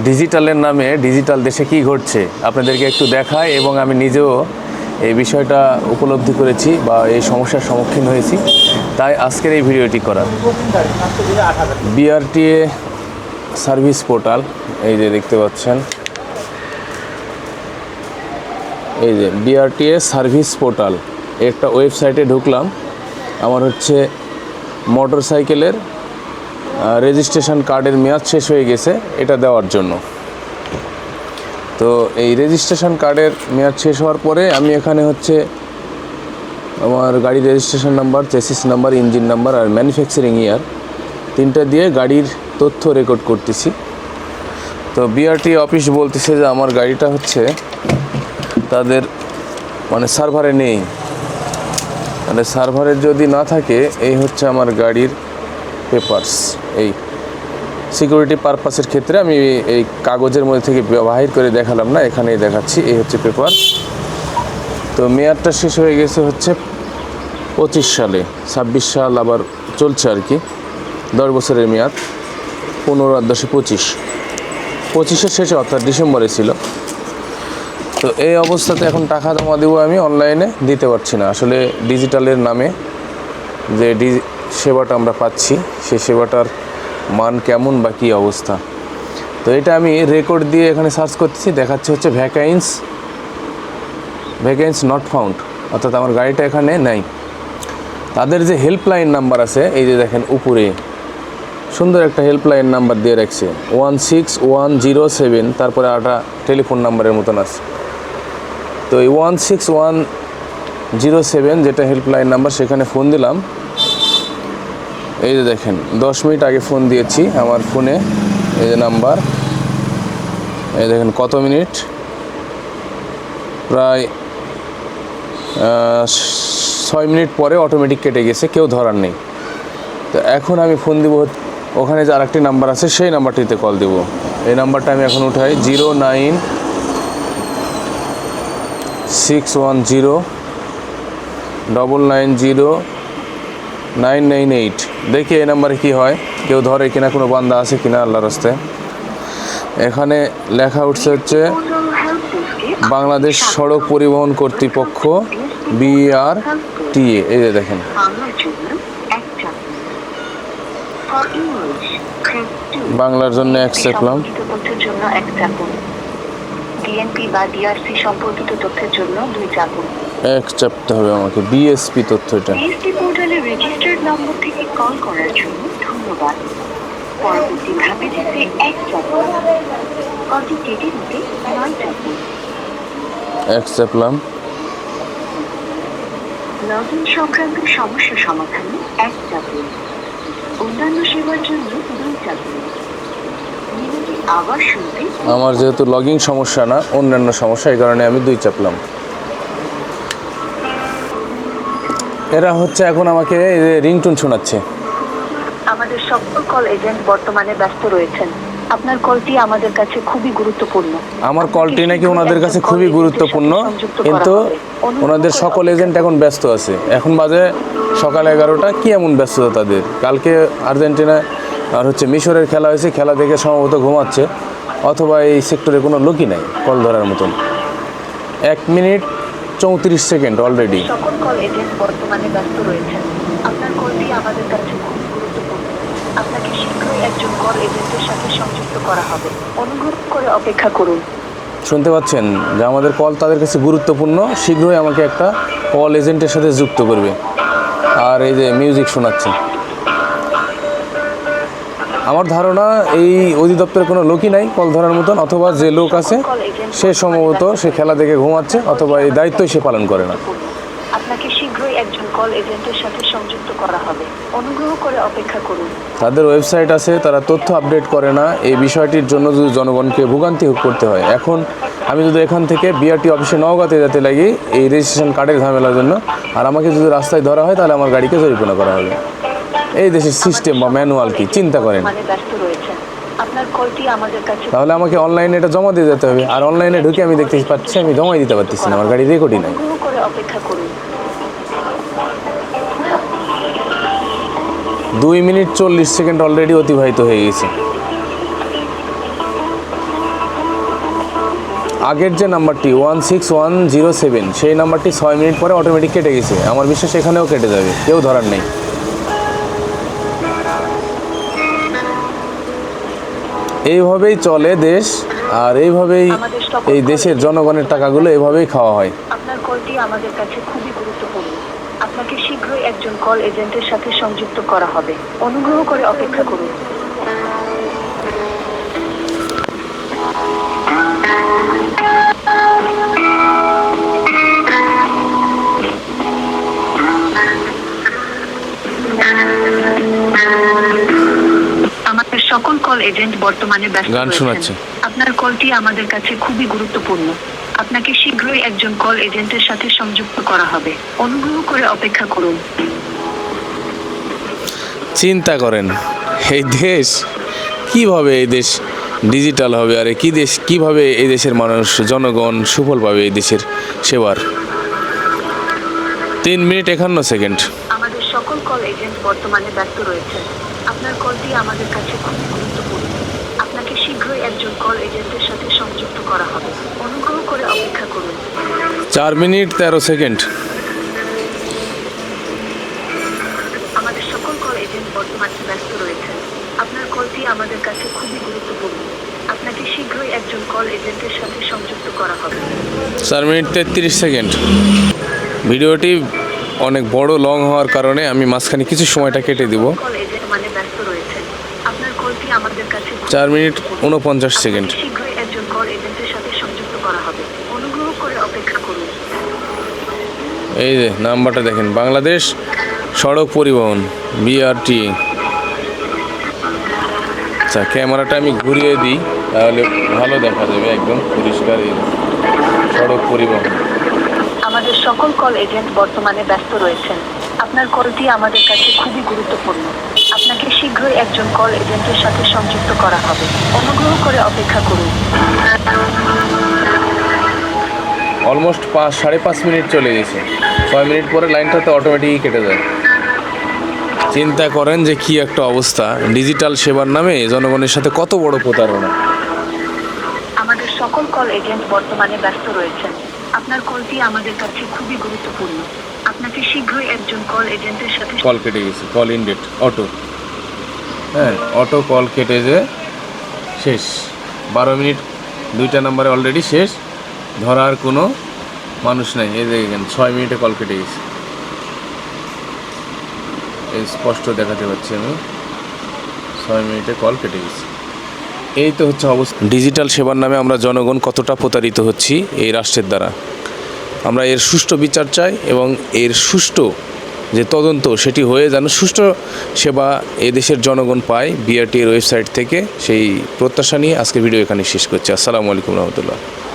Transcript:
ডিজিটালের নামে ডিজিটাল দেশে কি ঘটছে আপনাদেরকে একটু দেখায়, এবং আমি নিজেও এই বিষয়টা উপলব্ধি করেছি বা এই সমস্যার সম্মুখীন হয়েছি, তাই আজকের এই ভিডিওটি করা। বিআরটিএ সার্ভিস পোর্টাল, এই যে দেখতে পাচ্ছেন, এই যে বিআরটিএ সার্ভিস পোর্টাল, একটা ওয়েবসাইটে ঢুকলাম। আমার হচ্ছে মোটর সাইকেলের রেজিস্ট্রেশন কার্ডের মেয়াদ শেষ হয়ে গেছে, এটা দেওয়ার জন্য। তো এই রেজিস্ট্রেশন কার্ডের মেয়াদ শেষ হওয়ার পরে আমি এখানে হচ্ছে আমার গাড়ির registration number, chassis number, engine number আর ম্যানুফ্যাকচারিং ইয়ার তিনটা দিয়ে গাড়ির তথ্য রেকর্ড করতেছি। তো বিআরটি অফিস বলতেছে যে আমার গাড়িটা হচ্ছে তাদের সার্ভারে নেই, সার্ভারে যদি না থাকে, এই হচ্ছে আমার গাড়ির পেপারস। এই সিকিউরিটি পারপাসের ক্ষেত্রে আমি এই কাগজের মধ্যে থেকে বাহির করে দেখালাম না, এখানেই দেখাচ্ছি। এই হচ্ছে পেপার। তো মেয়াদটা শেষ হয়ে গেছে হচ্ছে 25 সালে, 26 সাল আবার চলছে আর কি, 10 বছরের মেয়াদ। 15/10/25, 25-এর শেষে অর্থাৎ ডিসেম্বরে ছিল। তো এই অবস্থাতে এখন টাকা জমা দেবো, আমি অনলাইনে দিতে পারছি না। আসলে ডিজিটালের নামে যে সেবাটা আমরা পাচ্ছি, সেই সেবাটার মান কেমন বা কী অবস্থা। তো এটা আমি রেকর্ড দিয়ে এখানে সার্চ করতেছি, দেখাচ্ছে হচ্ছে ভ্যাকেন্স নট ফাউন্ড, অর্থাৎ আমার গাড়িটা এখানে নেই। তাদের যে হেল্পলাইন নাম্বার আছে, এই যে দেখেন উপরে সুন্দর একটা হেল্পলাইন নাম্বার দিয়ে রাখছে, 16107, তারপরে একটা টেলিফোন নাম্বারের মতন আছে। তো এই 16107 যেটা হেল্পলাইন নাম্বার, সেখানে ফোন দিলাম। এই যে দেখেন 10 মিনিট আগে ফোন দিয়েছি আমার ফোনে, এই যে নাম্বার, এই দেখেন কত মিনিট, প্রায় 6 মিনিট পরে অটোমেটিক কেটে গেছে, কেউ ধরার নেই। তো এখন আমি ফোন দিব, ওখানে যে আরেকটি নাম্বার আছে সেই নাম্বারটিতে কল দেব। এই নাম্বারটা আমি এখন উঠাই, 09610990998। দেখি এই নাম্বারে কি হয়, কেউ ধরে কিনা, কোনো বান্দা আছে কিনা আল্লাহর রাস্তায়। এখানে লেখা উঠছে হচ্ছে বাংলাদেশ সড়ক পরিবহন কর্তৃপক্ষ, বিআরটিএ। এই যে দেখেন, বাংলার জন্য এক চাপলাম, ডিএনপি বা ডিআরসি সম্পর্কিত তথ্যের জন্য 2 চাপুন। এক চাপতে হবে আমাকে, বিএসপি তথ্যটা। বিএসপি পোর্টালে রেজিস্টার্ড নম্বর থেকে কল করার জন্য ধন্যবাদ। পরবর্তী ধাপে যেতে 1 চাপুন। কলটি কেটে দিতে 9 চাপুন। এক চাপলাম। লগইন সংক্রান্ত সমস্যা সমাধানে 1 চাপুন। অন্যান্য সেবার জন্য 2 চাপুন। আবার শুনতে, আমার যেহেতু লগইন সমস্যা না, অন্যান্য সমস্যা, এই কারণে আমি 2 চাপলাম। এরা হচ্ছে এখন আমাকে রিংটোন শোনাচ্ছে। আমাদের সকল কল এজেন্ট বর্তমানে ব্যস্ত রয়েছেন। আপনার কলটি আমাদের কাছে খুবই গুরুত্বপূর্ণ। আমার কলটি নাকি ওনাদের কাছে খুবই গুরুত্বপূর্ণ, কিন্তু ওনাদের সকল এজেন্ট এখন ব্যস্ত আছে। এখন বাজে সকাল 11টা, কি এমন ব্যস্ততা তাদের? কালকে আর্জেন্টিনা আর হচ্ছে মিশরের খেলা হয়েছে, খেলা দেখে সম্ভবত ঘুমাচ্ছে, অথবা এই সেক্টরে কোনো লোকই নাই কল ধরার মতন। 1 মিনিট 34 সেকেন্ড অলরেডি। সকল কল এজেন্ট বর্তমানে ব্যস্ত রয়েছেন। আপনার কলটি আমাদের কাছে খুব গুরুত্বপূর্ণ। আপনাকে শীঘ্রই একজন কল এজেন্টের সাথে সংযুক্ত করা হবে। অনুগ্রহ করে অপেক্ষা করুন। শুনতে পাচ্ছেন যে আমাদের কল তাদের কাছে গুরুত্বপূর্ণ, শীঘ্রই আমাকে একটা কল এজেন্টের সাথে যুক্ত করবে। আর এই যে মিউজিক শোনাচ্ছে। আমার ধারণা এই অধিদপ্তরে কোনো লোকই নাই কল ধরার মতন, অথবা যে লোক আছে সে সম্ভবত সে খেলা দেখে ঘুমাচ্ছে, অথবা এই দায়িত্বই সে পালন করে না। আপনাকে শীঘ্রই একজন কল এজেন্টের সাথে সংযুক্ত করা হবে। অনুগ্রহ করে অপেক্ষা করুন। তাদের ওয়েবসাইট আছে, তারা তথ্য আপডেট করে না। এই বিষয়টির জন্য যদি জনগণকে ভোগান্তি করতে হয়, এখন আমি যদি এখান থেকে বিআরটি অফিসে নওগাঁতে যেতে লাগি এই রেজিস্ট্রেশন কার্ডের ঝামেলার জন্য, আর আমাকে যদি রাস্তায় ধরা হয়, তাহলে আমার গাড়িকে জরিমানা করা হবে। এই দেশের সিস্টেম বা ম্যানুয়াল কি চিন্তা করেন? তাহলে আমাকে অনলাইনে এটা জমা দিয়ে যেতে হবে, আর অনলাইনে ঢুকে আমি দেখতে পাচ্ছি আমি জমাই দিতে পারতেছি না, আমার গাড়ি রেকর্ডই নাই। অপেক্ষা করুন। 2 মিনিট 40 সেকেন্ড অলরেডি অতিবাহিত হয়ে গেছে। আগের যে নাম্বারটি 16107 সেই নাম্বারটি 6 মিনিট পরে অটোমেটিক কেটে গেছে। আমার বিশ্বাস এখানেও কেটে যাবে, কেউ ধরার নেই। এইভাবেই চলে দেশ, আর এইভাবেই এই দেশের জনগণের টাকাগুলো এইভাবেই খাওয়া হয়। আপনার কলটি আমাদের কাছে খুবই গুরুত্বপূর্ণ। আপনাকে শীঘ্রই একজন কল এজেন্টের সাথে সংযুক্ত করা হবে। অনুগ্রহ করে অপেক্ষা করুন। আমাদের সকল কল এজেন্ট বর্তমানে ব্যস্ত গান রয়েছেন। শোনাচ্ছে। আপনার কলটি আমাদের কাছে খুবই গুরুত্বপূর্ণ। আপনাকে শীঘ্রই একজন কল এজেন্টের সাথে সংযুক্ত করা হবে। অনুগ্রহ করে অপেক্ষা করুন। চিন্তা করেন এই দেশ কিভাবে, এই দেশ ডিজিটাল হবে, আর কি দেশ কিভাবে এই দেশের মানুষ জনগণ সুফল পাবে এই দেশের সেবার। 3 মিনিট 51 সেকেন্ড। আমাদের সকল কল এজেন্ট বর্তমানে ব্যস্ত রয়েছেন। আপনার কলটি আমাদের কাছে খুবই গুরুত্বপূর্ণ। আপনাকে শীঘ্রই একজন কল এজেন্টের সাথে সংযুক্ত করা হবে। অনুগ্রহ করে অপেক্ষা করুন। 4 মিনিট 13 সেকেন্ড। আমাদের সকল কল এজেন্ট বর্তমানে ব্যস্ত রয়েছেন। আপনার কলটি আমাদের কাছে খুবই গুরুত্বপূর্ণ। আপনাকে শীঘ্রই একজন কল এজেন্টের সাথে সংযুক্ত করা হবে। 4 মিনিট 33 সেকেন্ড। ভিডিওটি অনেক বড় লং হওয়ার কারণে আমি মাঝখানে কিছু সময়টা কেটে দিব। কল এজেন্ট মানে ব্যস্ত রয়েছেন। আপনার কলটি আমাদের কাছে 4 মিনিট 49 সেকেন্ড। আপনাকে শীঘ্রই একজন কল এজেন্টের সাথে সংযুক্ত করা হবে। অনুগ্রহ করে অপেক্ষা করুন। এই যে নাম্বারটা দেখেন, বাংলাদেশ সড়ক পরিবহন বিআরটি। আচ্ছা, ক্যামেরাটা আমি ঘুরিয়ে দিই তাহলে ভালো দেখা যাবে, একদম পরিষ্কার। এই সড়ক পরিবহন। আমাদের সকল কল এজেন্ট বর্তমানে ব্যস্ত রয়েছেন। আপনার কলটি আমাদের কাছে খুবই গুরুত্বপূর্ণ। আপনাকে শীঘ্রই একজন কল এজেন্টের সাথে সংযুক্ত করা হবে। অনুগ্রহ করে অপেক্ষা করুন। অলমোস্ট 5.5 মিনিট চলে গেছে। 6 মিনিট পরে লাইনটাতে অটোমেটিকই কেটে যায়। চিন্তা করেন যে কি একটা অবস্থা, ডিজিটাল সেবার নামে জনগণের সাথে কত বড় প্রতারণা। আমাদের সকল কল এজেন্ট বর্তমানে ব্যস্ত রয়েছেন। আপনার কলটি আমাদের কাছে খুবই গুরুত্বপূর্ণ। আপনাকে শীঘ্রই একজন কল এজেন্টের সাথে কল কেটে গেছে, কল ইনডেট অটো। হ্যাঁ, অটো কল কেটে যে শেষ। 12 মিনিট 2টা নাম্বারে অলরেডি শেষ, ধরার কোনো মানুষ নাই। এই দেখেন 6 মিনিটে কল কেটে গেছে, এই স্পষ্ট দেখাতে পাচ্ছি আমি। 6 মিনিটে কল কেটে গেছে। এই তো হচ্ছে অবস্থা। ডিজিটাল সেবার নামে আমরা জনগণ কতটা প্রতারিত হচ্ছি এই রাষ্ট্রের দ্বারা। আমরা এর সুষ্ঠু বিচার চাই এবং এর সুষ্ঠু যে তদন্ত সেটি হয়ে যেন সুষ্ঠু সেবা এদেশের জনগণ পায় বিআরটি এর ওয়েবসাইট থেকে, সেই প্রত্যাশা নিয়ে আজকে ভিডিও এখানে শেষ করছি। আসসালামু আলাইকুম রহমতুল্লাহ।